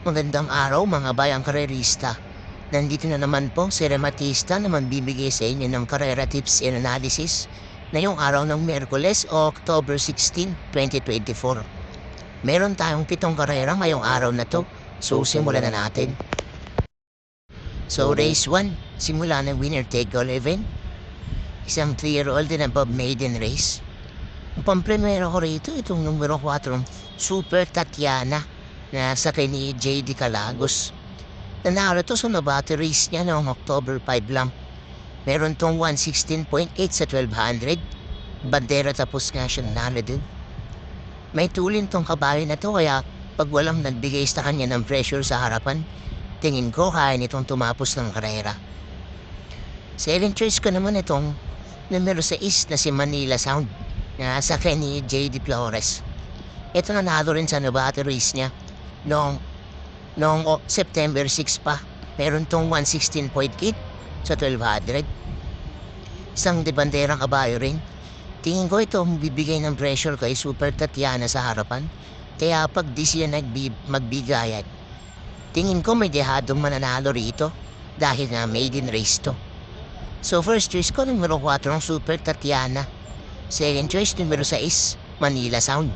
Magandang araw mga bayang karerista. Nandito na naman po si Rematista na magbibigay sa inyo ng karera tips and analysis ngayong araw ng Miyerkules o October 16, 2024. Meron tayong 7 karera ngayong araw na to, so simulan na natin. So race 1, simula ng winner take all event. Isang 3-year-old and above maiden race. Ang pampremero ko rito, itong numero 4, Super Tatiana, na sa ni J.D. Calagos. Nanalo to sa nabati race niya noong October 5 lang. Meron tong 116.8 sa 1200. Bandera tapos nga siya nanalo din. May tulin tong kabayo na to kaya pag walang nagbigay sa kanya ng pressure sa harapan, tingin ko kaya nitong tumapos ng karera. Second choice ko naman itong numero 6 na si Manila Sound na sa ni J.D. Flores. Ito nanalo rin sa nabati race niya noong September 6 pa. Meron tong 116.8 sa 1200. Isang debanderang kabayo rin. Tingin ko ito bibigay ng pressure kay Super Tatiana sa harapan. Kaya pag di siya magbigayat, tingin ko may dehadong mananalo rito dahil nga maiden race to. So first choice ko numero 4 ng Super Tatiana. Second choice numero 6 Manila Sound.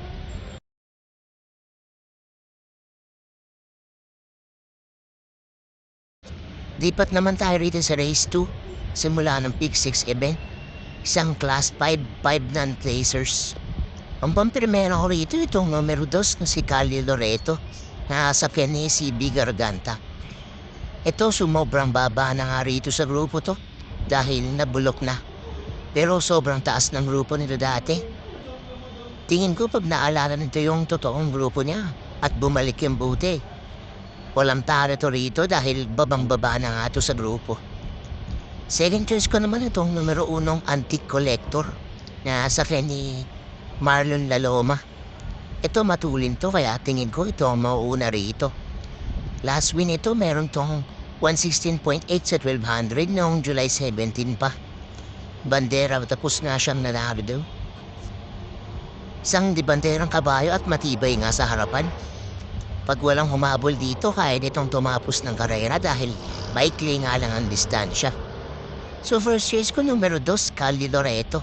Lipat naman tayo rito sa race 2, simula ng Pick 6 event. Isang class 5 non-placers. Ang pamprimera ko rito itong numero 2 na si Cali Loreto na sa ni CB Garganta. Ito sumobrang baba na nga rito sa grupo to dahil nabulok na. Pero sobrang taas ng grupo nito dati. Tingin ko pag naalala nito yung totoong grupo niya at bumalik yung buti, walang talo to rito dahil babang-baba na nga to sa grupo. Second choice ko naman itong numero 1 Antique Collector na sa ni Marlon Laloma. Ito matulin to kaya tingin ko ito ang mauuna rito. Last win ito meron tong 116.8 sa 1200 noong July 17 pa. Bandera tapos nga siyang nanalo daw. Isang dibanderang kabayo at matibay nga sa harapan. Pag walang humabol dito, kaya nitong tumapos ng karera dahil maikli nga lang ang distansya. So first choice ko numero 2, Cali Loreto.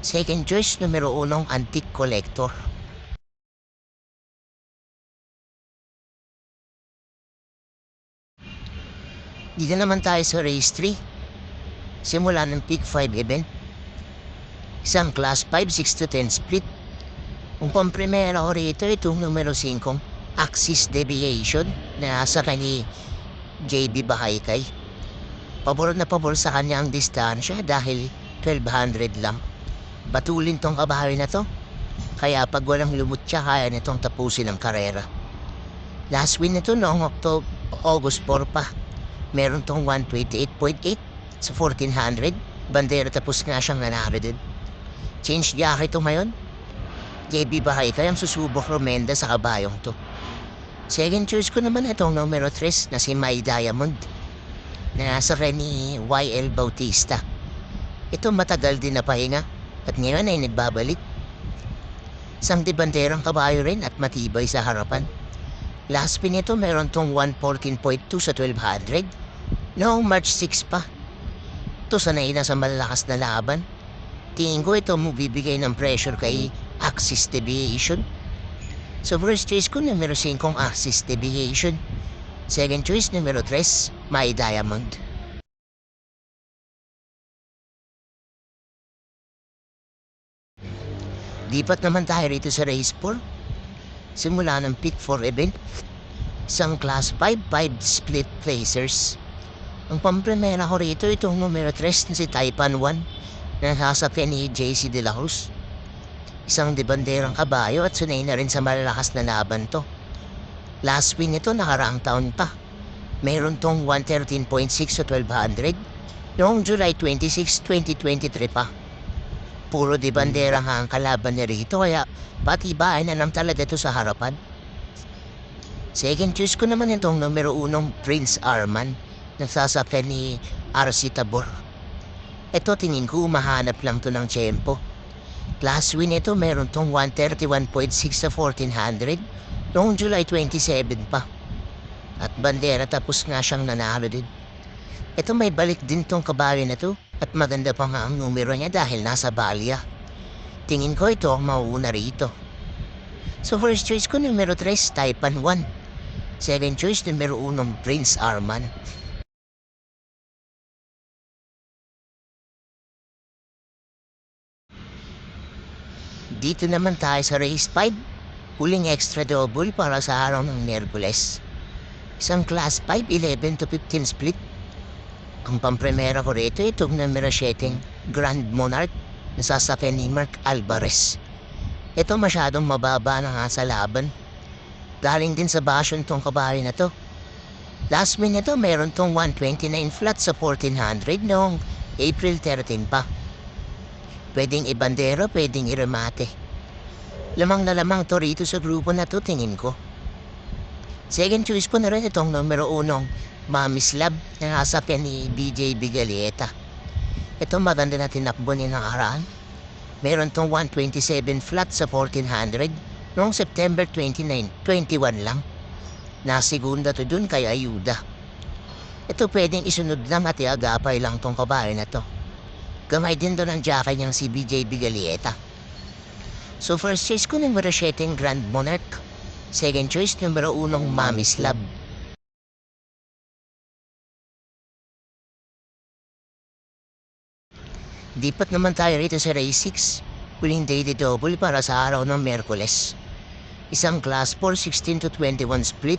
Second choice numero 1, Antique Collector. Dito naman tayo sa race 3. Simula ng Pick 5 event. Isang class 5, 6-10 split. Ang pamprimera ko rito itong numero 5, Axis Deviation na sa ni JB Bahaykay. Pabor na pabor sa kanya ang distansya dahil 1200 lang. Batulin tong kabahay na to. Kaya pag walang lumutya kaya nitong tapusin ang karera. Last win nito noong August 4 pa. Meron tong 128.8 sa 1400. Bandera tapos nga siyang nanalo din. Change jacket to ngayon. JB Bahaykay ang susubok rumenda sa kabayong to. Second choice ko naman itong numero 3 na si My Diamond na nasa ni YL Bautista. Ito matagal din na pahinga at ngayon ay nagbabalik. Isang dibanderang kabayo rin at matibay sa harapan. Last pin ito meron tong 114.2 sa 1200 noong March 6 pa. Ito sanay na sa malalakas na laban. Tingin ko ito bibigay ng pressure kay Axis Deviation. So first choice ko numero 5 Axis Deviation. Second choice numero 3 My Diamond. Lipat naman tayo rito sa race 4. Simula ng Pick 4 event. Isang class 5 split placers. Ang pampremera ko rito itong numero 3 na si Taipan 1 na sasakyan ni JC De La Cruz. Isang debanderang kabayo at sunay na rin sa malalakas na laban to. Last win nito nakaraang taon pa. Meron tong 113.6 sa 1200 noong July 26, 2023 pa. Puro debanderang ang kalaban niya rito kaya patibay na lang talaga ito sa harapan. Second choice ko naman itong numero 1 Prince Arman na sasakyan ni RC Tabor. Ito tingin ko mahanap lang to ng tiyempo. Last win ito meron tong 131.6 sa 1400 noong July 27 pa. at bandera tapos nga siyang nanalo din. Ito may balik din tong kabayo na to at maganda pa nga ang numero niya dahil nasa balya. Tingin ko ito ang mauuna rito. So first choice ko numero 3, Taipan 1. Second choice numero 1, Prince Arman. Dito naman tayo sa race 5. Huling extra double para sa araw ng Miyerkules. Isang class 5, 11 to 15 split. Ang pampremera ko rito itong numero 7, Grand Monarch, na sasakyan ni Mark Alvarez. Ito masyadong mababa na nga sa laban. Galing din sa basyon tong kabayo na to. Last win na to meron tong 129 flat sa 1400 noong April 13 pa. Pwedeng ibandero, pwedeng iremate. Lamang na lamang to rito sa grupo na to tingin ko. Second choice ko na rin itong numero 1, Mami's Lab, na nasakyan ni BJ Bigalieta. Ito maganda na tinakbo niya ng araan. Meron tong 127 flat sa 1400 noong September 21 lang. Nasigunda to dun kay Ayuda. Ito pwedeng isunod lang at iagapay lang tong kabayo na to. Gamay din doon ang jacket niyang si BJ Bigalieta. So first choice ko numero 7, Grand Monarch. Second choice numero 1, Mami's Lab. Dipat naman tayo rito sa race 6. Huling daily double para sa araw ng Miyerkules. Isang class 4, 16 to 21 split.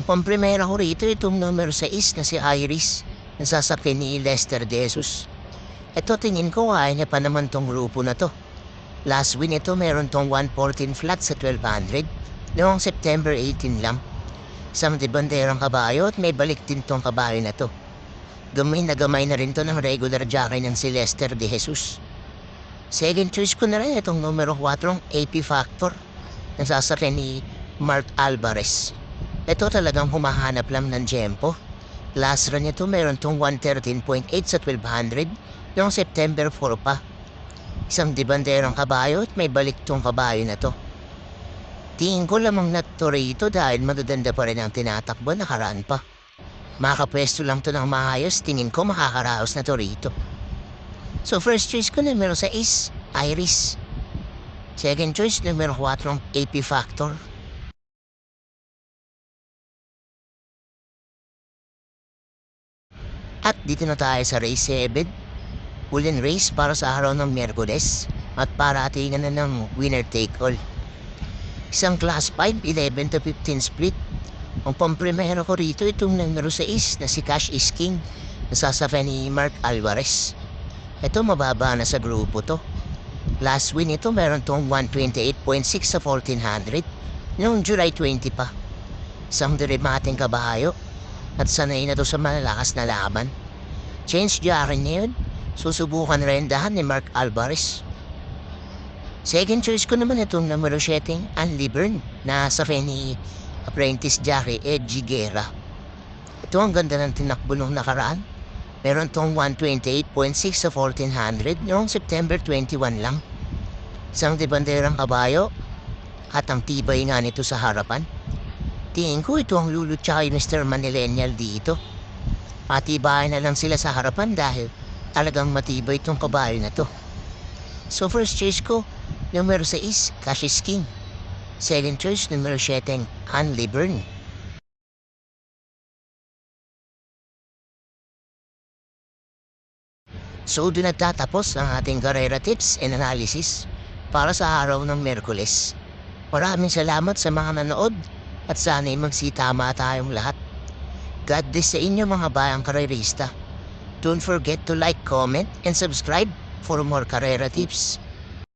Ang pampremera ko rito itong numero 6 na si Iris, na sasakyan ni Lester De Jesus. Ito tingin ko kaya niya pa naman tong grupo na to. Last win ito meron tong 114 flat sa 1200 noong September 18 lang. Isang banderang kabayo at may balik din tong kabayo na to. Gamay na rin to ng regular jockey ng si Lester De Jesus. Second choice ko na rin itong numero 4, AP Factor, na sasakyan ni Mark Alvarez. Ito talagang humahanap lang ng tempo. Last run nito meron tong 113.8 sa 1200 noong September 4 pa. Isang dibanderang kabayo at may balik tong kabayo na to. Tingin ko lamang na to rito dahil madadanda pa rin ang tinatakbo, nakaraan pa. Makapwesto lang to ng maayos, tingin ko makakaraos na to rito. So first choice ko numero 6, Iris. Second choice numero 4, AP Factor. At dito na tayo sa race 7. Huling race para sa araw ng Miyerkules at para atingan na ng winner take all. Isang class 5, 11 to 15 split. Ang pampremero ko rito itong numero 6 na si Cash is King, na sasakyan ni Mark Alvarez. Ito mababa na sa grupo to. Last win ito meron tong 128.6 sa 1400 noong July 20 pa. Isang derimating kabayo at sanay na to sa malalakas na laban. Change jockey niya yun. Susubukan rin dahan ni Mark Alvarez. Second choice ko naman itong numero 7, Anli Byrne, na sa ni apprentice jockey Edgy Guerra. Ito ang ganda ng tinakbo nung nakaraan. Meron tong 128.6 sa 1400 noong September 21 lang. Isang debanderang kabayo at ang tibay nga nito sa harapan. Tingin ko ito ang lulutsa kay Mr. Manillennial dito. Matibay na lang sila sa harapan dahil talagang matibay itong kabayo na to. So first choice ko, numero 6, Cash is King. Second choice, numero 7, Anli Byrne. So doon nagtatapos ang ating karera tips and analysis para sa araw ng Miyerkules. Maraming salamat sa mga nanood at sana'y magsitama tayong lahat. God bless sa inyo mga bayang karerista. Don't forget to like, comment, and subscribe for more karera tips.